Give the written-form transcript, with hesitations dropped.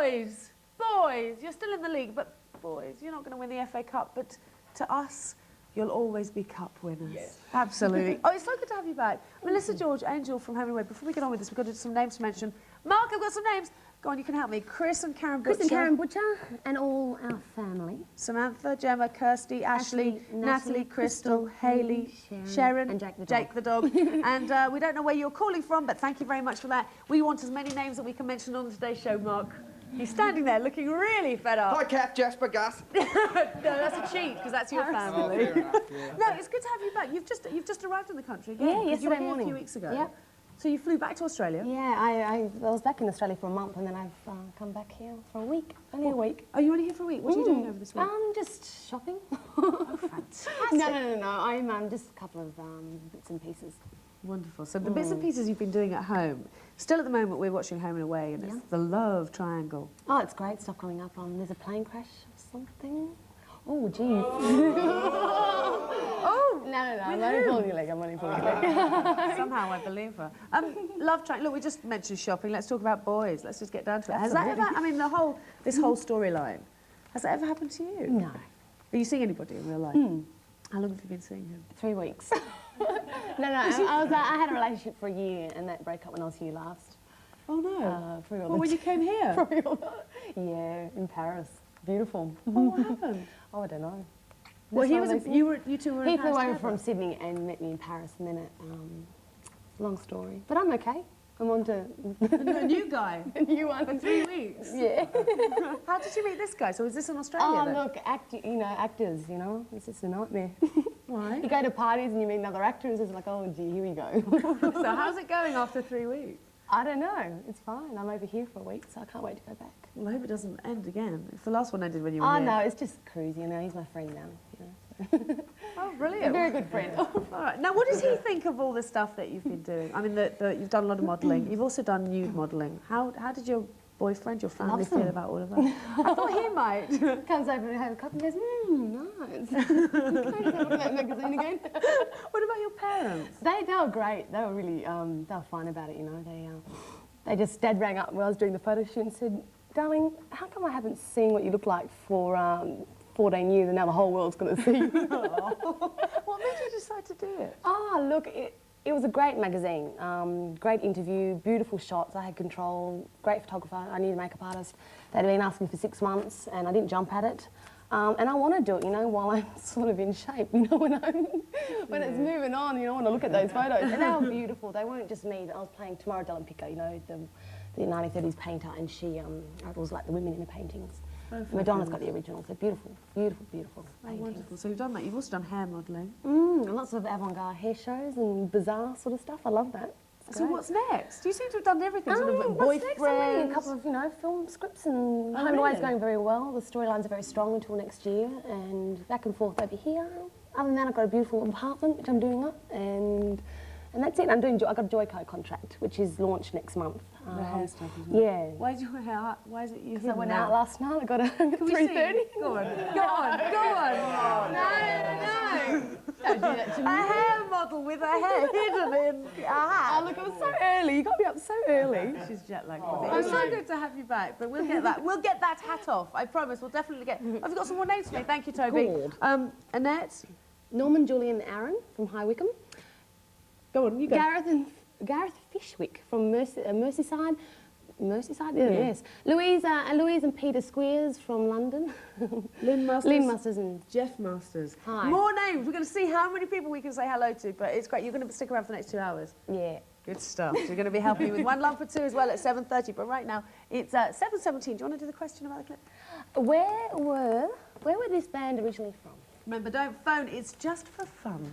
boys, you're still in the league, but boys, you're not going to win the FA Cup, but to us, you'll always be cup winners. Yes. Absolutely. Oh, it's so good to have you back. Melissa George, Angel from Home and Away. Before we get on with this, we've got to do some names to mention. Mark, I've got some names. Go on, you can help me. Chris and Karen Butcher. Chris and Karen Butcher and all our family. Samantha, Gemma, Kirsty, Ashley, Natalie, Crystal, Hayley, Sharon, and Jake the dog. Jake the dog. And we don't know where you're calling from, but thank you very much for that. We want as many names that we can mention on today's show, Mark. He's standing there looking really fed up. Hi, Kath, Jasper, Gus. No, that's a cheat, because that's your family. Oh, fair enough, yeah. No, it's good to have you back. You've just arrived in the country again. Yeah, 'cause yesterday you were here morning. a few weeks ago. Yep. So you flew back to Australia? Yeah, I was back in Australia for a month and then I've come back here for a week, only a week. Are you only here for a week? What are you doing over this week? Just shopping. Oh, fantastic. No. I'm just a couple of bits and pieces. Wonderful. So the bits and pieces you've been doing at home, still at the moment we're watching Home and Away, and it's the love triangle. Oh, it's great stuff coming up. There's a plane crash or something. Oh, geez. Oh! No, I'm only pulling your leg. I'm only pulling your leg. Somehow I believe her. Love triangle. Look, we just mentioned shopping. Let's talk about boys. Let's just get down to it. Has that ever? I mean, this whole storyline. Has that ever happened to you? No. Are you seeing anybody in real life? How long have you been seeing him? 3 weeks. I had a relationship for a year and that broke up when I was here last. Oh no. Well, when you came here? Yeah, in Paris. Beautiful. Oh, what happened? Oh, I don't know. Well, That's you two were in He Paris flew over together? from Sydney and met me in Paris, and then long story. But I'm okay. I'm on to A new guy a new one. for 3 weeks. Yeah. How did you meet this guy? So was this in Australia Oh, then? look, actors, you know, it's just a nightmare. Why? You go to parties and you meet another actor and it's like, oh, gee, here we go. So how's it going after 3 weeks? I don't know. It's fine. I'm over here for a week, so I can't wait to go back. Well, I hope it doesn't end again. If the last one ended when you were Oh, here. no, it's just cruising. You know, he's my friend now. You know, so. Oh, brilliant. A very good friend. All right. Now, what does he think of all the stuff that you've been doing? I mean, you've done a lot of modelling. You've also done nude modelling. How did your boyfriend, your family Loves feel them. about all of that? I thought he might. Comes over and have a cup and goes, nice. Look at that magazine again. What about your parents? They were great. They were really, they were fine about it, you know. Dad rang up when I was doing the photo shoot and said, darling, how come I haven't seen what you look like for 14 years and now the whole world's going to see you? What made you decide to do it? Oh, look, it was a great magazine, great interview, beautiful shots. I had control, great photographer. I needed a makeup artist. They'd been asking for 6 months and I didn't jump at it. And I want to do it, you know, while I'm sort of in shape, you know, when it's moving on, you know, I want to look at those photos. And they were beautiful. They weren't just me. I was playing Tamara Dellenpico, you know, the 1930s painter, and she was like the women in the paintings. Oh, Madonna's got the original, so beautiful, beautiful, beautiful Oh, paintings. wonderful. So you've done that. You've also done hair modelling. And lots of avant-garde hair shows and bizarre sort of stuff. I love that. It's So great. what's next? You seem to have done everything. Sort of What's next? I'm reading boyfriends. a couple of, you know, film scripts, and Home and really? Away's going very well. The storylines are very strong until next year, and back and forth over here. Other than that, I've got a beautiful apartment which I'm doing up, and that's it. I've got a Joyco contract, which is launched next month. The hair stuff, isn't it? Yeah. Why is your hair? Why is it you? So I went out last night. I got a Can we see? 3:30. Go on. Go on. Go on. No. Don't do that to A me. hair model with her hair hidden in a hat. Oh, look, it was so early. You got me up so early. She's jet lagged. It's so good to have you back, but we'll get that. We'll get that hat off. I promise. We'll definitely get. I've got some more names for me. Thank you, Toby. Good. Annette. Norman, Julian, Aaron from High Wycombe. Go on. You go. Gareth Fishwick from Merseyside. Merseyside? Yeah, yes. Louise and Peter Squeers from London. Lynn Masters. Lynn Masters and Jeff Masters. Hi. More names. We're going to see how many people we can say hello to, but it's great. You're going to stick around for the next 2 hours. yeah. Good stuff. So you're going to be helping me with One Lump for Two as well at 7:30. But right now it's 7:17. Do you want to do the question about the clip? Where were this band originally from? Remember, don't phone. It's just for fun.